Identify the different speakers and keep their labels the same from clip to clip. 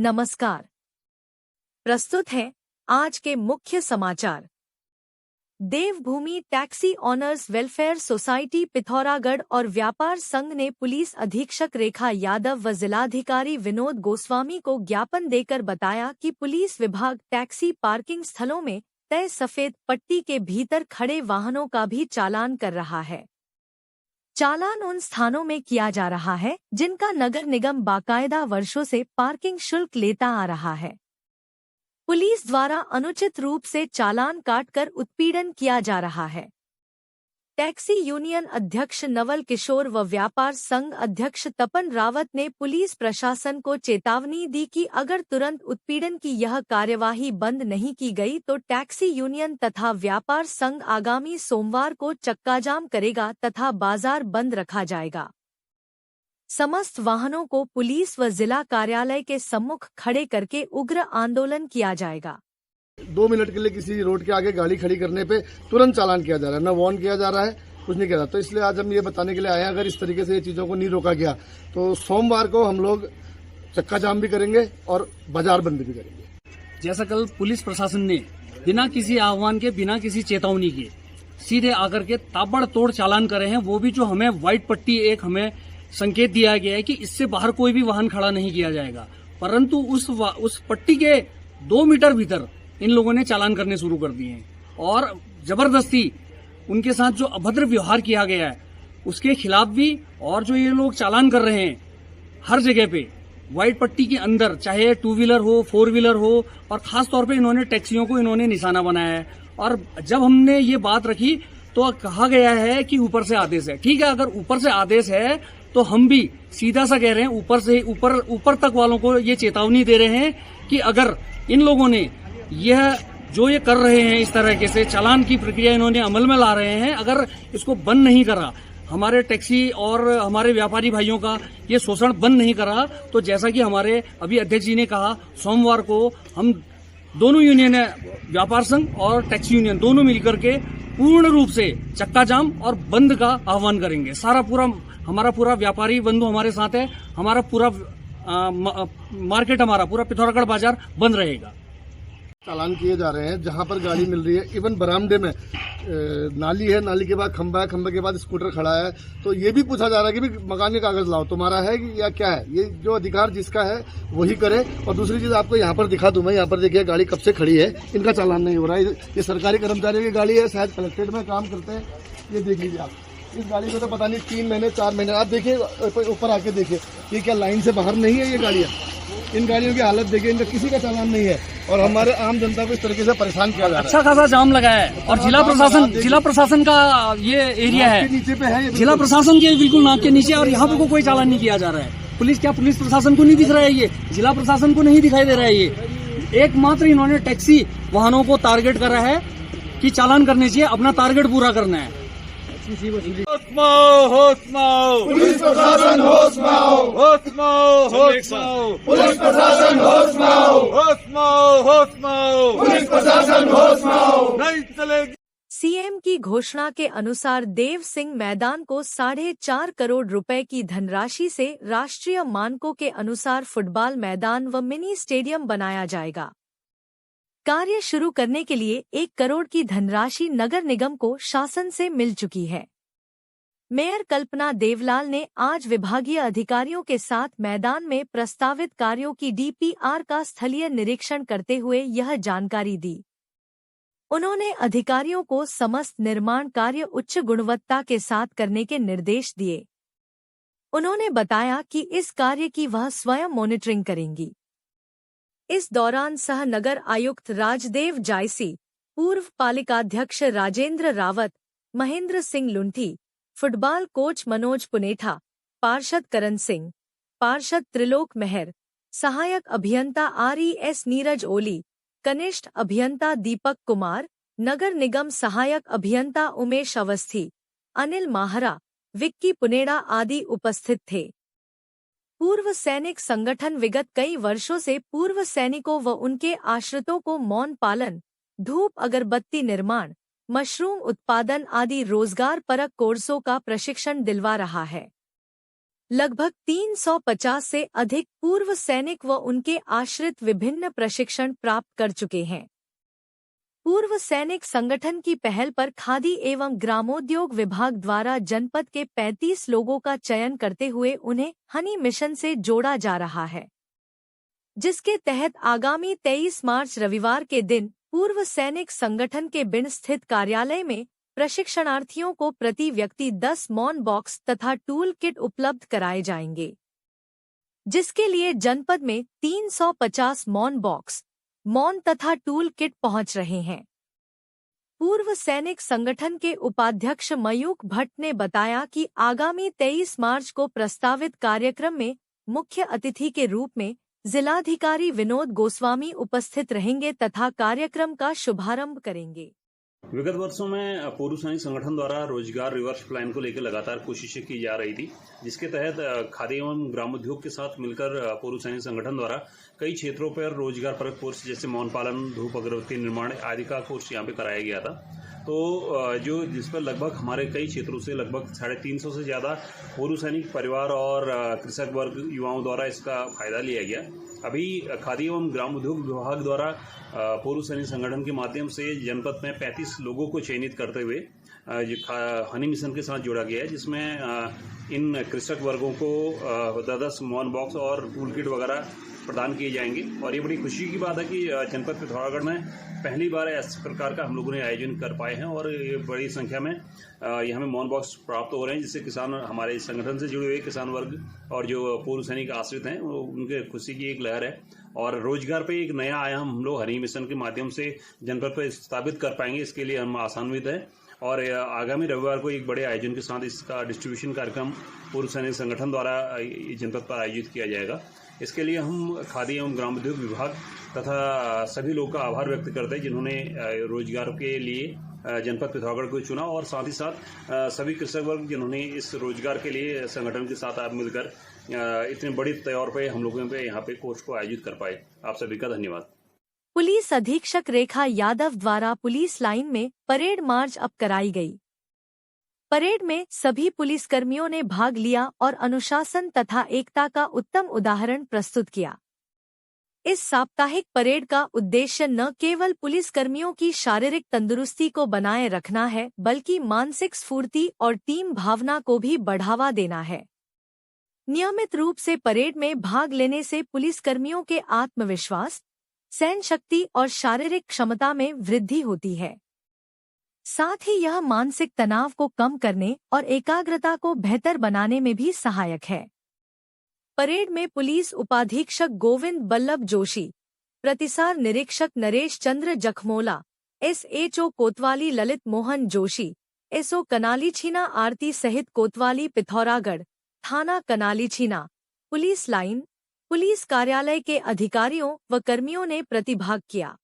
Speaker 1: नमस्कार। प्रस्तुत है आज के मुख्य समाचार। Devbhoomi taxi owners welfare society Pithoragarh और व्यापार संघ ने पुलिस अधीक्षक रेखा यादव व जिलाधिकारी विनोद गोस्वामी को ज्ञापन देकर बताया कि पुलिस विभाग टैक्सी पार्किंग स्थलों में तय सफेद पट्टी के भीतर खड़े वाहनों का भी चालान कर रहा है। चालान उन स्थानों में किया जा रहा है जिनका नगर निगम बाकायदा वर्षों से पार्किंग शुल्क लेता आ रहा है। पुलिस द्वारा अनुचित रूप से चालान काटकर उत्पीड़न किया जा रहा है। टैक्सी यूनियन अध्यक्ष नवल किशोर व व्यापार संघ अध्यक्ष तपन रावत ने पुलिस प्रशासन को चेतावनी दी कि अगर तुरंत उत्पीड़न की यह कार्यवाही बंद नहीं की गई तो टैक्सी यूनियन तथा व्यापार संघ आगामी सोमवार को चक्काजाम करेगा तथा बाजार बंद रखा जाएगा। समस्त वाहनों को पुलिस व जिला कार्यालय के सम्मुख खड़े करके उग्र आंदोलन किया जाएगा।
Speaker 2: 2 मिनट के लिए किसी रोड के आगे गाड़ी खड़ी करने पे तुरंत चालान किया जा रहा है, न वार्न किया जा रहा है, कुछ नहीं किया जा रहा। तो इसलिए आज हम ये बताने के लिए आए हैं, अगर इस तरीके से ये चीजों को नहीं रोका गया तो सोमवार को हम लोग चक्का जाम भी करेंगे और बाजार बंद भी करेंगे।
Speaker 3: जैसा कल पुलिस प्रशासन ने बिना किसी आह्वान के, बिना किसी चेतावनी के सीधे आकर के ताबड़तोड़ चालान करे हैं, वो भी जो हमें व्हाइट पट्टी एक हमें संकेत दिया गया है कि इससे बाहर कोई भी वाहन खड़ा नहीं किया जाएगा, परंतु उस पट्टी के 2 मीटर भीतर इन लोगों ने चालान करने शुरू कर दिए हैं और जबरदस्ती उनके साथ जो अभद्र व्यवहार किया गया है उसके खिलाफ भी। और जो ये लोग चालान कर रहे हैं हर जगह पे व्हाइट पट्टी के अंदर, चाहे 2 व्हीलर हो, 4 व्हीलर हो, और खास तौर पे इन्होंने टैक्सियों को इन्होंने निशाना बनाया है। और जब हमने ये बात रखी तो कहा गया है कि ऊपर से आदेश है। ठीक है, अगर ऊपर से आदेश है तो हम भी सीधा सा कह रहे हैं, ऊपर से ऊपर तक वालों को ये चेतावनी दे रहे हैं कि अगर इन लोगों ने यह जो ये कर रहे हैं इस तरह से चालान की प्रक्रिया इन्होंने अमल में ला रहे हैं, अगर इसको बंद नहीं करा, हमारे टैक्सी और हमारे व्यापारी भाइयों का ये शोषण बंद नहीं करा, तो जैसा कि हमारे अभी अध्यक्ष जी ने कहा, सोमवार को हम दोनों यूनियन है, व्यापार संघ और टैक्सी यूनियन, दोनों मिलकर के पूर्ण रूप से चक्का जाम और बंद का आह्वान करेंगे। हमारा पूरा व्यापारी बंधु हमारे साथ है, हमारा पूरा मार्केट, हमारा पूरा पिथौरागढ़ बाजार बंद रहेगा।
Speaker 2: चालान किए जा रहे हैं जहां पर गाड़ी मिल रही है। इवन बरामदे में नाली है, नाली के बाद खंबा है, खंबे के बाद स्कूटर खड़ा है, तो ये भी पूछा जा रहा है कि भी मकान के कागज लाओ, तुम्हारा है या क्या है। ये जो अधिकार जिसका है वही करे। और दूसरी चीज आपको यहाँ पर दिखा दूं मैं, यहाँ पर देखिए गाड़ी कब से खड़ी है, इनका चालान नहीं हो रहा है। ये सरकारी कर्मचारियों की गाड़ी है, शायद कलेक्ट्रेट में काम करते हैं। ये देख लीजिए आप, इस गाड़ी को तो पता नहीं 3 महीने 4 महीने, आप देखिए ऊपर आके देखिए, ये क्या लाइन से बाहर नहीं है ये गाड़ियाँ। इन गाड़ियों की हालत देखिए, इनका किसी का चालान नहीं है और हमारे आम जनता को इस तरीके से परेशान किया जा रहा है।
Speaker 3: अच्छा खासा जाम लगा है और जिला प्रशासन का ये एरिया है,
Speaker 2: नीचे पे है,
Speaker 3: जिला प्रशासन के बिल्कुल नाक के नीचे, और यहाँ पे कोई चालान नहीं किया जा रहा है। पुलिस प्रशासन को नहीं दिख रहा है, ये जिला प्रशासन को नहीं दिखाई दे रहा है। ये एकमात्र इन्होंने टैक्सी वाहनों को टारगेट करा है कि चालान करने चाहिए, अपना टारगेट पूरा करना है।
Speaker 4: होश में आओ, पुलिस प्रशासन होश में आओ, होश में आओ, होश में आओ, पुलिस प्रशासन होश में आओ, होश में आओ, होश में आओ, पुलिस प्रशासन होश में आओ, नहीं चलेगी।
Speaker 1: सीएम की घोषणा के अनुसार देव सिंह मैदान को 4.5 करोड़ रुपए की धनराशि से राष्ट्रीय मानकों के अनुसार फुटबॉल मैदान व मिनी स्टेडियम बनाया जाएगा। कार्य शुरू करने के लिए 1 करोड़ की धनराशि नगर निगम को शासन से मिल चुकी है। मेयर कल्पना देवलाल ने आज विभागीय अधिकारियों के साथ मैदान में प्रस्तावित कार्यों की डीपीआर का स्थलीय निरीक्षण करते हुए यह जानकारी दी। उन्होंने अधिकारियों को समस्त निर्माण कार्य उच्च गुणवत्ता के साथ करने के निर्देश दिए। उन्होंने बताया कि इस कार्य की वह स्वयं मॉनिटरिंग करेंगी। इस दौरान सह नगर आयुक्त राजदेव जायसी, पूर्व पालिकाध्यक्ष राजेंद्र रावत, महेंद्र सिंह लुंठी, फुटबॉल कोच मनोज पुनेठा, पार्षद करण सिंह, पार्षद त्रिलोक मेहर, सहायक अभियंता RES नीरज ओली, कनिष्ठ अभियंता दीपक कुमार, नगर निगम सहायक अभियंता उमेश अवस्थी, अनिल माहरा, विक्की पुनेड़ा आदि उपस्थित थे। पूर्व सैनिक संगठन विगत कई वर्षों से पूर्व सैनिकों व उनके आश्रितों को मौन पालन, धूप अगरबत्ती निर्माण, मशरूम उत्पादन आदि रोजगार परक कोर्सों का प्रशिक्षण दिलवा रहा है। लगभग 350 से अधिक पूर्व सैनिक व उनके आश्रित विभिन्न प्रशिक्षण प्राप्त कर चुके हैं। पूर्व सैनिक संगठन की पहल पर खादी एवं ग्रामोद्योग विभाग द्वारा जनपद के 35 लोगों का चयन करते हुए उन्हें हनी मिशन से जोड़ा जा रहा है, जिसके तहत आगामी 23 मार्च रविवार के दिन पूर्व सैनिक संगठन के बिन स्थित कार्यालय में प्रशिक्षणार्थियों को प्रति व्यक्ति 10 मॉन बॉक्स तथा टूल किट उपलब्ध कराए जाएंगे, जिसके लिए जनपद में 350 मॉन बॉक्स, मॉन तथा टूल किट पहुंच रहे हैं। पूर्व सैनिक संगठन के उपाध्यक्ष मयूख भट्ट ने बताया कि आगामी 23 मार्च को प्रस्तावित कार्यक्रम में मुख्य अतिथि के रूप में जिलाधिकारी विनोद गोस्वामी उपस्थित रहेंगे तथा कार्यक्रम का शुभारंभ करेंगे।
Speaker 5: विगत वर्षों में पूर्व सैनिक संगठन द्वारा रोजगार रिवर्स प्लान को लेकर लगातार कोशिशें की जा रही थी, जिसके तहत खादी एवं ग्रामोद्योग के साथ मिलकर पूर्व सैनिक संगठन द्वारा कई क्षेत्रों पर रोजगार परक कोर्स जैसे मौन पालन, धूप अगरबत्ती निर्माण आदि का कोर्स यहाँ पे कराया गया था। तो जिस पर लगभग हमारे कई क्षेत्रों से लगभग 350 से ज़्यादा पूर्व सैनिक परिवार और कृषक वर्ग युवाओं द्वारा इसका फायदा लिया गया। अभी खादी एवं ग्राम उद्योग विभाग द्वारा पूर्व सैनिक संगठन के माध्यम से जनपद में 35 लोगों को चयनित करते हुए हनी मिशन के साथ जोड़ा गया है, जिसमें इन कृषक वर्गों को 10 मॉन बॉक्स और टूल किट वगैरह प्रदान किए जाएंगे। और ये बड़ी खुशी की बात है कि जनपद पिथौरागढ़ में पहली बार इस प्रकार का हम लोगों ने आयोजन कर पाए हैं और ये बड़ी संख्या में यहाँ में मॉन बॉक्स प्राप्त हो रहे हैं, जिससे किसान, हमारे संगठन से जुड़े हुए किसान वर्ग और जो पूर्व सैनिक आश्रित हैं, उनके खुशी की एक लहर है। और रोजगार पे एक नया आयाम हम लोग हनी मिशन के माध्यम से जनपद पर स्थापित कर पाएंगे, इसके लिए हम आशान्वित हैं। और आगामी रविवार को एक बड़े आयोजन के साथ इसका डिस्ट्रीब्यूशन कार्यक्रम पूर्व सैनिक संगठन द्वारा जनपद पर आयोजित किया जाएगा। इसके लिए हम खादी एवं ग्राम उद्योग विभाग तथा सभी लोगों का आभार व्यक्त करते हैं जिन्होंने रोजगार के लिए जनपद पिथौरागढ़ को चुना, और साथ ही साथ सभी कृषक वर्ग जिन्होंने इस रोजगार के लिए संगठन के साथ आप मिलकर इतने बड़ी तौर पे हम लोगों पे यहाँ पे कोर्स को आयोजित कर पाए। आप सभी का धन्यवाद।
Speaker 1: पुलिस अधीक्षक रेखा यादव द्वारा पुलिस लाइन में परेड मार्च अप कराई गई। परेड में सभी पुलिसकर्मियों ने भाग लिया और अनुशासन तथा एकता का उत्तम उदाहरण प्रस्तुत किया। इस साप्ताहिक परेड का उद्देश्य न केवल पुलिसकर्मियों की शारीरिक तंदुरुस्ती को बनाए रखना है, बल्कि मानसिक स्फूर्ति और टीम भावना को भी बढ़ावा देना है। नियमित रूप से परेड में भाग लेने से पुलिसकर्मियों के आत्मविश्वास, सहन शक्ति और शारीरिक क्षमता में वृद्धि होती है। साथ ही यह मानसिक तनाव को कम करने और एकाग्रता को बेहतर बनाने में भी सहायक है। परेड में पुलिस उपाधीक्षक गोविंद बल्लभ जोशी, प्रतिसार निरीक्षक नरेश चंद्र जखमोला, SHO कोतवाली ललित मोहन जोशी, SO कनालीछीना आरती सहित कोतवाली पिथौरागढ़, थाना कनालीछीना, पुलिस लाइन, पुलिस कार्यालय के अधिकारियों व कर्मियों ने प्रतिभाग किया।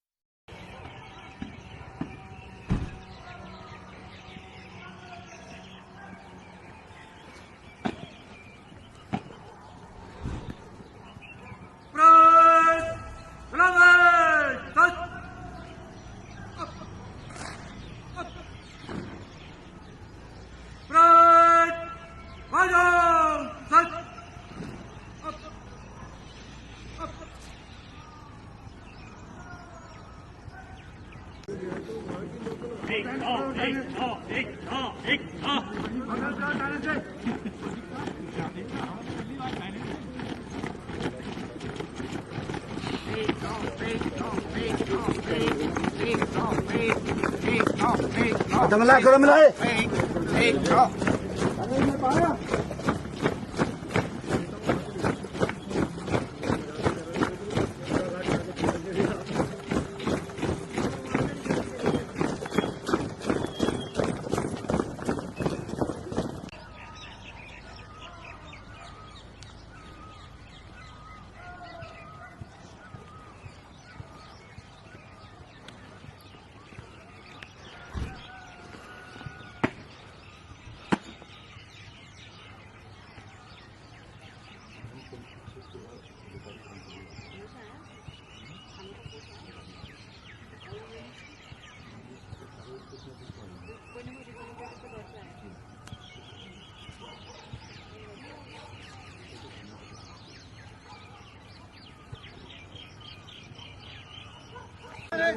Speaker 2: मिला करो मिलाए।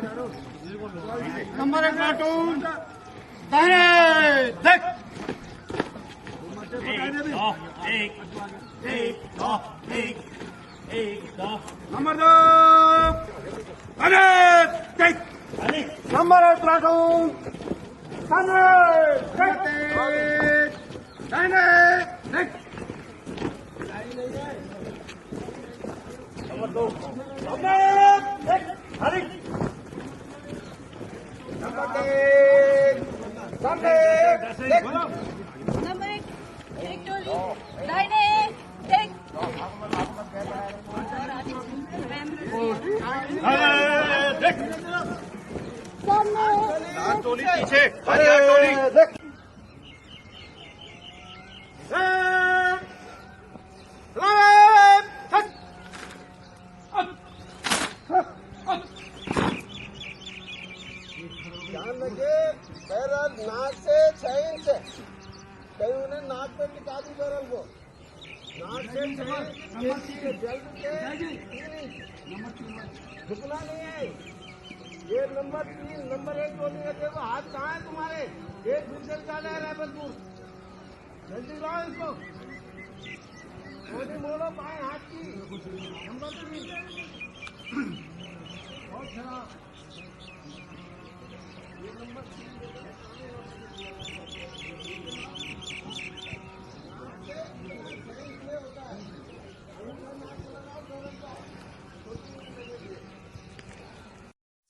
Speaker 2: नंबर 1 प्लाटून दाहिने देख नंबर 2 दाहिने देख नंबर 1 प्लाटून दाहिने देख नंबर 2 हरी नंबर 3 सामने देख
Speaker 6: नंबर 1 टोली दाहिने देख
Speaker 2: देख
Speaker 6: सामने
Speaker 2: टोली पीछे टोली देख ध्यान रखिए बैरल नाक से 6 इंच कहीं उन्हें नाक पे टिका दी बैरल को नाक से 6 इंच जल्द के 3 इंच झुकना नहीं है ये नंबर 3 नंबर 1 टोली है देखो हाथ कहाँ है तुम्हारे एक फिर डाले है रायपुर जल्दी लाओ इसको टोली मोड़ो पाए हाथ की नंबर 3 बहुत खराब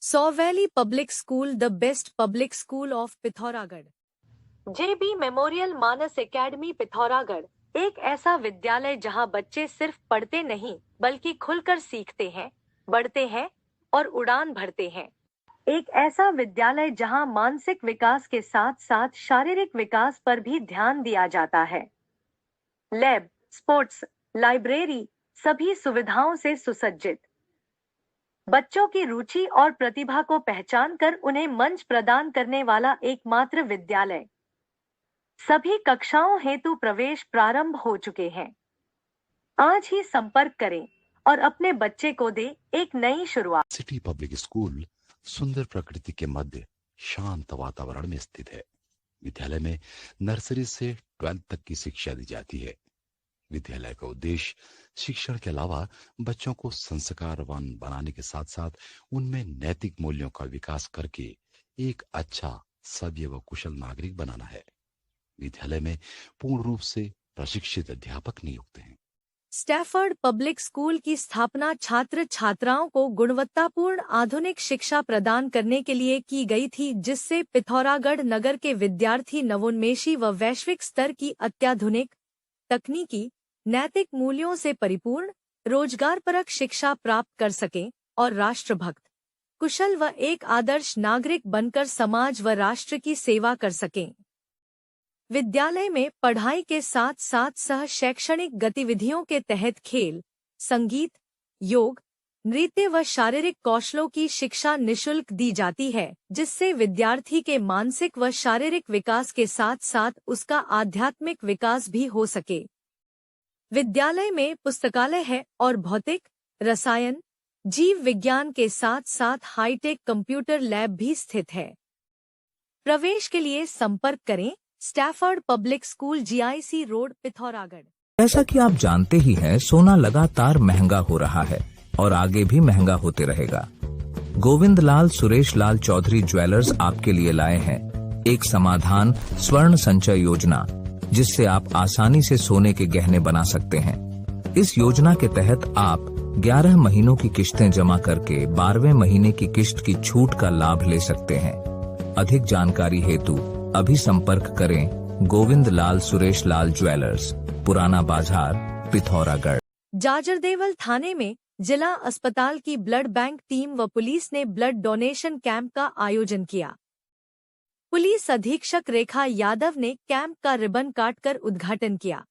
Speaker 1: सौवैली public school, the best public school of Pithoragarh. JB memorial Manas academy Pithoragarh एक ऐसा विद्यालय जहां बच्चे सिर्फ पढ़ते नहीं बल्कि खुलकर सीखते हैं, बढ़ते हैं और उड़ान भरते हैं। एक ऐसा विद्यालय जहां मानसिक विकास के साथ साथ शारीरिक विकास पर भी ध्यान दिया जाता है। लैब, स्पोर्ट्स, लाइब्रेरी सभी सुविधाओं से सुसज्जित। बच्चों की रुचि और प्रतिभा को पहचान कर उन्हें मंच प्रदान करने वाला एकमात्र विद्यालय। सभी कक्षाओं हेतु प्रवेश प्रारंभ हो चुके हैं। आज ही संपर्क करें और अपने बच्चे को दे एक नई शुरुआत।
Speaker 7: सिटी पब्लिक स्कूल सुंदर प्रकृति के मध्य शांत वातावरण में स्थित है। विद्यालय में नर्सरी से 12th तक की शिक्षा दी जाती है। विद्यालय का उद्देश्य शिक्षण के अलावा बच्चों को संस्कारवान बनाने के साथ साथ उनमें नैतिक मूल्यों का विकास करके एक अच्छा, सभ्य व कुशल नागरिक बनाना है। विद्यालय में पूर्ण रूप से प्रशिक्षित अध्यापक नियुक्त हैं।
Speaker 1: स्टैफर्ड पब्लिक स्कूल की स्थापना छात्र छात्राओं को गुणवत्तापूर्ण आधुनिक शिक्षा प्रदान करने के लिए की गई थी, जिससे पिथौरागढ़ नगर के विद्यार्थी नवोन्मेषी व वैश्विक स्तर की अत्याधुनिक तकनीकी, नैतिक मूल्यों से परिपूर्ण, रोजगारपरक शिक्षा प्राप्त कर सकें और राष्ट्रभक्त, कुशल व एक आदर्श नागरिक बनकर समाज व राष्ट्र की सेवा कर सकें। विद्यालय में पढ़ाई के साथ साथ सह शैक्षणिक गतिविधियों के तहत खेल, संगीत, योग, नृत्य व शारीरिक कौशलों की शिक्षा निःशुल्क दी जाती है, जिससे विद्यार्थी के मानसिक व शारीरिक विकास के साथ साथ उसका आध्यात्मिक विकास भी हो सके। विद्यालय में पुस्तकालय है और भौतिक, रसायन, जीव विज्ञान के साथ साथ हाईटेक कंप्यूटर लैब भी स्थित है। प्रवेश के लिए संपर्क करें Stafford public school, GIC road, Pithoragarh.
Speaker 8: जैसा कि आप जानते ही हैं, सोना लगातार महंगा हो रहा है और आगे भी महंगा होते रहेगा। गोविंद लाल सुरेश लाल चौधरी ज्वेलर्स आपके लिए लाए हैं एक समाधान स्वर्ण संचय योजना, जिससे आप आसानी से सोने के गहने बना सकते हैं। इस योजना के तहत आप 11 महीनों की किश्तें जमा करके 12वें महीने की किश्त की छूट का लाभ ले सकते हैं। अधिक जानकारी हेतु अभी संपर्क करें गोविंद लाल सुरेश लाल ज्वेलर्स, पुराना बाजार, पिथौरागढ़।
Speaker 1: जाजरदेवल थाने में जिला अस्पताल की ब्लड बैंक टीम व पुलिस ने ब्लड डोनेशन कैंप का आयोजन किया। पुलिस अधीक्षक रेखा यादव ने कैंप का रिबन काटकर उद्घाटन किया।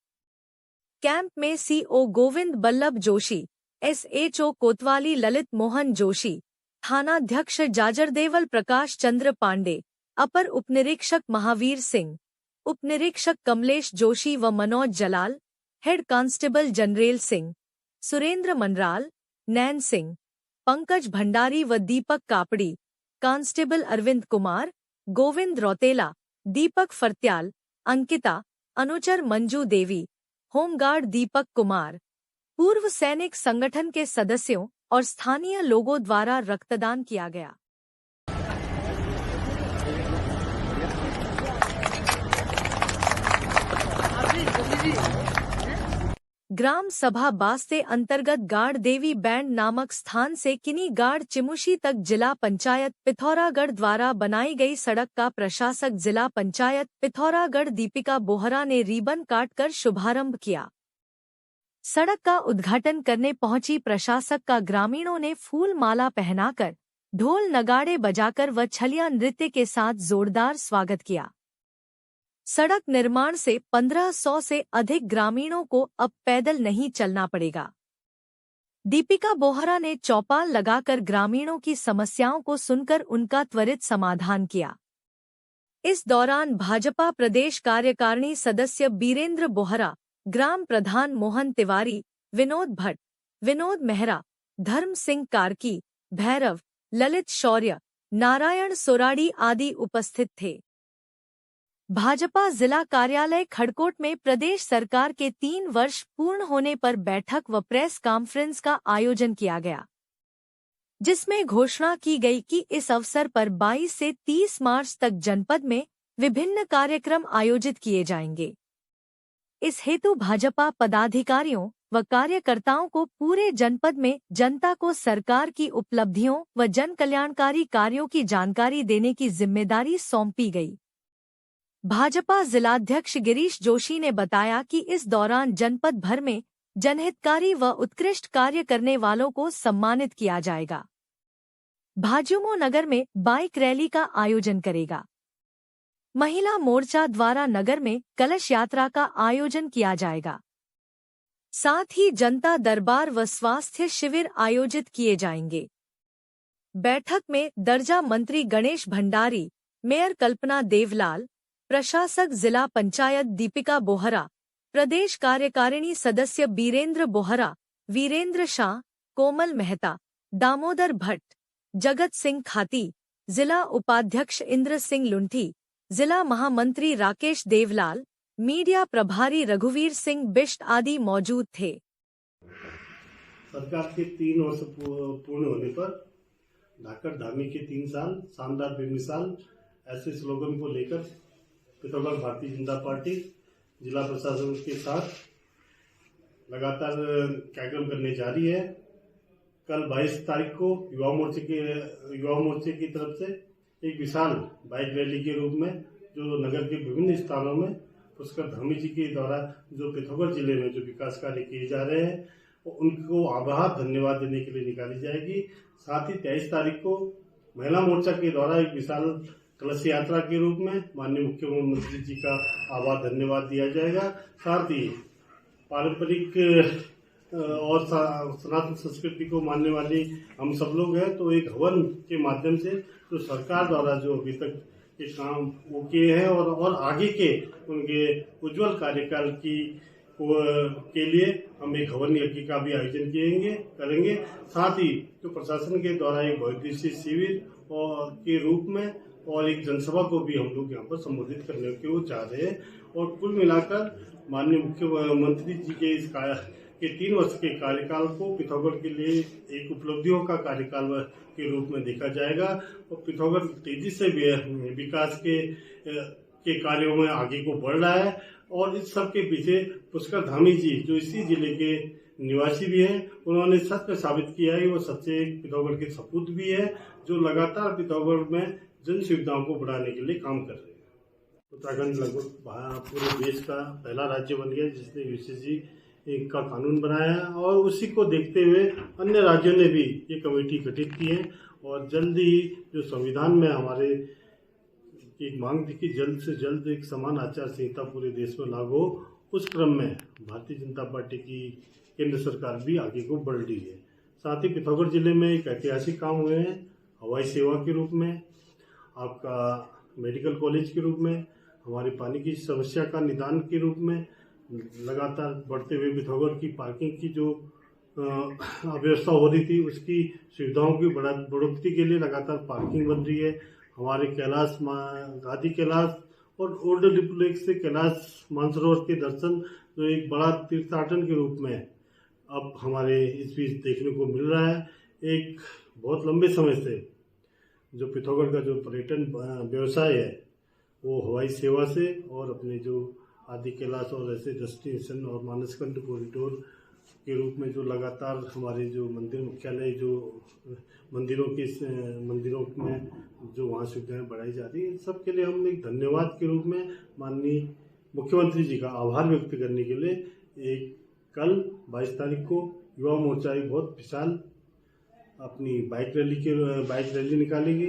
Speaker 1: कैंप में CO गोविंद बल्लभ जोशी, SHO कोतवाली ललित मोहन जोशी, थानाध्यक्ष जाजरदेवल प्रकाश चंद्र पांडे, अपर उपनिरीक्षक महावीर सिंह, उपनिरीक्षक कमलेश जोशी व मनोज जलाल, हेड कांस्टेबल जनरेल सिंह, सुरेंद्र मनराल, नैन सिंह, पंकज भंडारी व दीपक कापड़ी, कांस्टेबल अरविंद कुमार, गोविंद रौतेला, दीपक फर्त्याल, अंकिता, अनुचर मंजू देवी, होमगार्ड दीपक कुमार, पूर्व सैनिक संगठन के सदस्यों और स्थानीय लोगों द्वारा रक्तदान किया गया। ग्राम सभा बास्ते अंतर्गत गाड़ देवी बैंड नामक स्थान से किनी गाड़ चिमुशी तक जिला पंचायत पिथौरागढ़ द्वारा बनाई गई सड़क का प्रशासक जिला पंचायत पिथौरागढ़ दीपिका बोहरा ने रिबन काटकर शुभारंभ किया। सड़क का उद्घाटन करने पहुंची प्रशासक का ग्रामीणों ने फूल माला पहनाकर, ढोल नगाड़े बजाकर व छलिया नृत्य के साथ जोरदार स्वागत किया। सड़क निर्माण से 1500 से अधिक ग्रामीणों को अब पैदल नहीं चलना पड़ेगा। दीपिका बोहरा ने चौपाल लगाकर ग्रामीणों की समस्याओं को सुनकर उनका त्वरित समाधान किया। इस दौरान भाजपा प्रदेश कार्यकारिणी सदस्य बीरेंद्र बोहरा, ग्राम प्रधान मोहन तिवारी, विनोद भट्ट, विनोद मेहरा, धर्म सिंह कार्की, भैरव, ललित शौर्य, नारायण सोराड़ी आदि उपस्थित थे। भाजपा जिला कार्यालय खड़कोट में प्रदेश सरकार के 3 वर्ष पूर्ण होने पर बैठक व प्रेस कॉन्फ्रेंस का आयोजन किया गया, जिसमें घोषणा की गई कि इस अवसर पर 22 से 30 मार्च तक जनपद में विभिन्न कार्यक्रम आयोजित किए जाएंगे। इस हेतु भाजपा पदाधिकारियों व कार्यकर्ताओं को पूरे जनपद में जनता को सरकार की उपलब्धियों व जन कल्याणकारी कार्यों की जानकारी देने की जिम्मेदारी सौंपी गई। भाजपा जिलाध्यक्ष गिरीश जोशी ने बताया कि इस दौरान जनपद भर में जनहितकारी व उत्कृष्ट कार्य करने वालों को सम्मानित किया जाएगा। भाजयुमो नगर में बाइक रैली का आयोजन करेगा। महिला मोर्चा द्वारा नगर में कलश यात्रा का आयोजन किया जाएगा। साथ ही जनता दरबार व स्वास्थ्य शिविर आयोजित किए जाएंगे। बैठक में दर्जा मंत्री गणेश भंडारी, मेयर कल्पना देवलाल, प्रशासक जिला पंचायत दीपिका बोहरा, प्रदेश कार्यकारिणी सदस्य बीरेंद्र बोहरा, वीरेंद्र शाह, कोमल मेहता, दामोदर भट्ट, जगत सिंह खाती, जिला उपाध्यक्ष इंद्र सिंह लुंठी, जिला महामंत्री राकेश देवलाल, मीडिया प्रभारी रघुवीर सिंह बिष्ट आदि मौजूद थे।
Speaker 9: सरकार के 3 वर्ष पूर्ण होने पर धाकड़ धामी के 3 साल शानदार बेमिसाल ऐसे स्लोगन को लेकर पिथौरागढ़ भारतीय जनता पार्टी जिला प्रशासन के साथ लगातार कार्यक्रम करने जा रही है। कल 22 तारीख को युवा मोर्चे की तरफ से एक विशाल बाइक रैली के रूप में जो नगर के विभिन्न स्थानों में पुष्कर धामी जी के द्वारा जो पिथौरागढ़ जिले में जो विकास कार्य किए जा रहे हैं उनको आभार धन्यवाद देने के लिए निकाली जाएगी। साथ ही 23 तारीख को महिला मोर्चा के द्वारा एक विशाल कलश यात्रा के रूप में माननीय मुख्यमंत्री जी का आभार धन्यवाद दिया जाएगा। साथ ही पारंपरिक और सनातन संस्कृति को मानने वाली हम सब लोग हैं, तो एक हवन के माध्यम से जो सरकार द्वारा जो अभी तक के काम वो किए हैं और आगे के उनके उज्जवल कार्यकाल के लिए हम एक हवन यज्ञ का भी आयोजन करेंगे। साथ ही जो प्रशासन के द्वारा एक बहुउद्देशीय शिविर और के रूप में और एक जनसभा को भी हम लोग यहाँ पर संबोधित करने को चाह रहे हैं। और कुल मिलाकर माननीय मुख्यमंत्री जी के इस के 3 वर्ष के कार्यकाल को पिथौरागढ़ के लिए एक उपलब्धियों का कार्यकाल के रूप में देखा जाएगा और पिथौरागढ़ तेजी से विकास के कार्यों में आगे को बढ़ रहा है। और इस सब के पीछे पुष्कर धामी जी जो इसी जिले के निवासी भी हैं, उन्होंने सच में साबित किया है वो सच्चे पिथौरागढ़ के सपूत भी है जो लगातार पिथौरागढ़ में जन सुविधाओं को बढ़ाने के लिए काम कर रहे हैं। उत्तराखंड लगभग पूरे देश का पहला राज्य बन गया जिसने यूसीसी का कानून बनाया है और उसी को देखते हुए अन्य राज्यों ने भी ये कमेटी गठित की है और जल्द ही जो संविधान में हमारे एक मांग थी कि जल्द से जल्द एक समान आचार संहिता पूरे देश में लागू हो, उस क्रम में भारतीय जनता पार्टी की केंद्र सरकार भी आगे को बढ़ रही है। साथ ही पिथौरागढ़ जिले में एक ऐतिहासिक काम हुए हैं हवाई सेवा के रूप में, आपका मेडिकल कॉलेज के रूप में, हमारी पानी की समस्या का निदान के रूप में, लगातार बढ़ते हुए पिथौरागढ़ की पार्किंग की जो अव्यवस्था हो रही थी, उसकी सुविधाओं की बढ़ोतरी के लिए लगातार पार्किंग बन रही है। हमारे कैलाश गादी कैलाश और ओल्ड डिप्लेक्स से कैलाश मानसरोवर के दर्शन जो एक बड़ा तीर्थाटन के रूप में अब हमारे इस बीच देखने को मिल रहा है। एक बहुत लंबे समय से जो पिथौरागढ़ का जो पर्यटन व्यवसाय है वो हवाई सेवा से और अपने जो आदि कैलाश और ऐसे डेस्टिनेशन और मानसखंड कॉरिडोर के रूप में जो लगातार हमारे जो मंदिर मुख्यालय जो मंदिरों में जो वहाँ सुविधाएं बढ़ाई जा रही है, सब के लिए हम एक धन्यवाद के रूप में माननीय मुख्यमंत्री जी का आभार व्यक्त करने के लिए एक कल 22 तारीख को युवा मोर्चा एक बहुत विशाल अपनी बाइक रैली निकालेगी।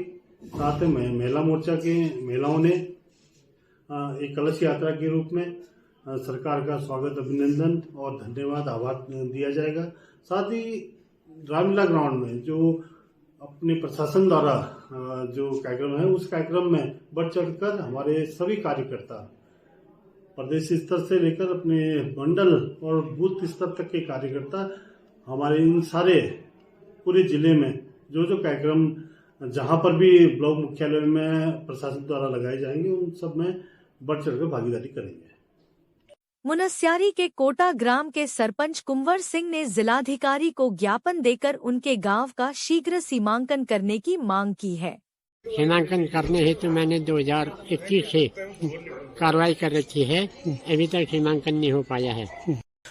Speaker 9: साथ में महिला मोर्चा के महिलाओं ने एक कलश यात्रा के रूप में सरकार का स्वागत, अभिनंदन और धन्यवाद आभार दिया जाएगा। साथ ही रामलीला ग्राउंड में जो अपने प्रशासन द्वारा जो कार्यक्रम है उस कार्यक्रम में बढ़ चढ़कर हमारे सभी कार्यकर्ता प्रदेश स्तर से लेकर अपने मंडल और बूथ स्तर तक के कार्यकर्ता हमारे इन सारे पूरे जिले में जो कार्यक्रम जहां पर भी ब्लॉक मुख्यालय में प्रशासन द्वारा लगाए जाएंगे उन सब में बढ़ चढ़कर भागीदारी करेंगे।
Speaker 1: मुनस्यारी के कोटा ग्राम के सरपंच कुंवर सिंह ने जिलाधिकारी को ज्ञापन देकर उनके गांव का शीघ्र सीमांकन करने की मांग की है।
Speaker 10: सीमांकन करने हेतु मैंने 2021 से कार्रवाई कर रखी है, अभी तक सीमांकन नहीं हो पाया है।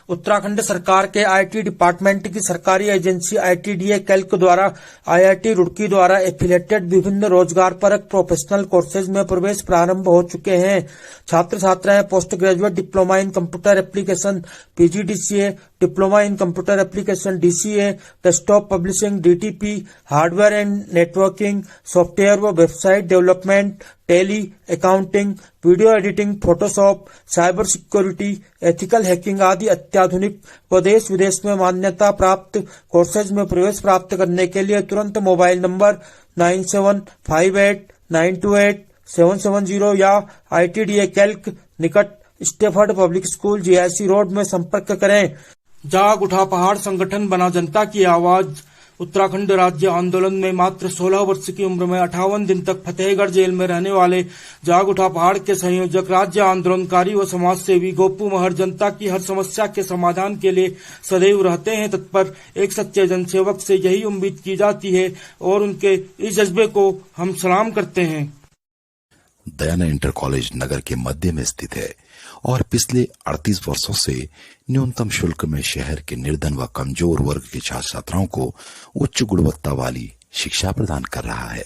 Speaker 11: उत्तराखंड सरकार के आईटी डिपार्टमेंट की सरकारी एजेंसी ITDA कैल्क द्वारा IIT रुड़की द्वारा एफिलेटेड विभिन्न रोजगार परक प्रोफेशनल कोर्सेज में प्रवेश प्रारंभ हो चुके हैं। छात्र छात्राएं post graduate diploma in computer application PGDCA, diploma in computer application DCA, desktop publishing DTP, hardware and networking, software व website development, Tally, accounting, video editing, Photoshop, cyber security, ethical hacking आदि अत्याधुनिक व देश विदेश में मान्यता प्राप्त कोर्सेज में प्रवेश प्राप्त करने के लिए तुरंत मोबाइल नंबर 9758928770 या ITDA कैल्क निकट Stafford public school GIC road में संपर्क करें। जाग उठा पहाड़ संगठन बना जनता की आवाज। उत्तराखंड राज्य आंदोलन में मात्र 16 वर्ष की उम्र में 58 दिन तक फतेहगढ़ जेल में रहने वाले जाग उठा पहाड़ के संयोजक, राज्य आंदोलनकारी व समाज सेवी गोपू महर जनता की हर समस्या के समाधान के लिए सदैव रहते हैं तत्पर। एक सच्चे जनसेवक से यही उम्मीद की जाती है और उनके इस जज्बे को हम सलाम करते हैं।
Speaker 7: दयाना इंटर कॉलेज नगर के मध्य में स्थित है और पिछले 38 वर्षों से न्यूनतम शुल्क में शहर के निर्धन व कमजोर वर्ग के छात्र छात्राओं को उच्च गुणवत्ता वाली शिक्षा प्रदान कर रहा है।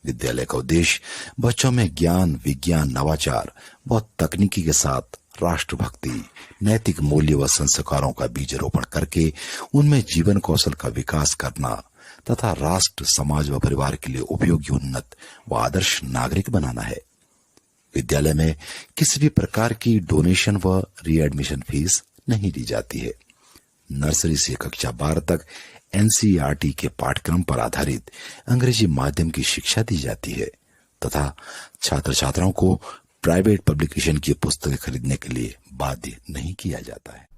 Speaker 7: विद्यालय का उद्देश्य बच्चों में ज्ञान, विज्ञान, नवाचार व तकनीकी के साथ राष्ट्रभक्ति, नैतिक मूल्य व संस्कारों का बीजारोपण करके उनमें जीवन कौशल का विकास करना तथा राष्ट्र, समाज व परिवार के लिए उपयोगी, उन्नत व आदर्श नागरिक बनाना है। विद्यालय में किसी भी प्रकार की डोनेशन व रीएडमिशन फीस नहीं ली जाती है। नर्सरी से कक्षा 12 तक NCERT के पाठ्यक्रम पर आधारित अंग्रेजी माध्यम की शिक्षा दी जाती है तथा छात्र छात्राओं को प्राइवेट पब्लिकेशन की पुस्तकें खरीदने के लिए बाध्य नहीं किया जाता है।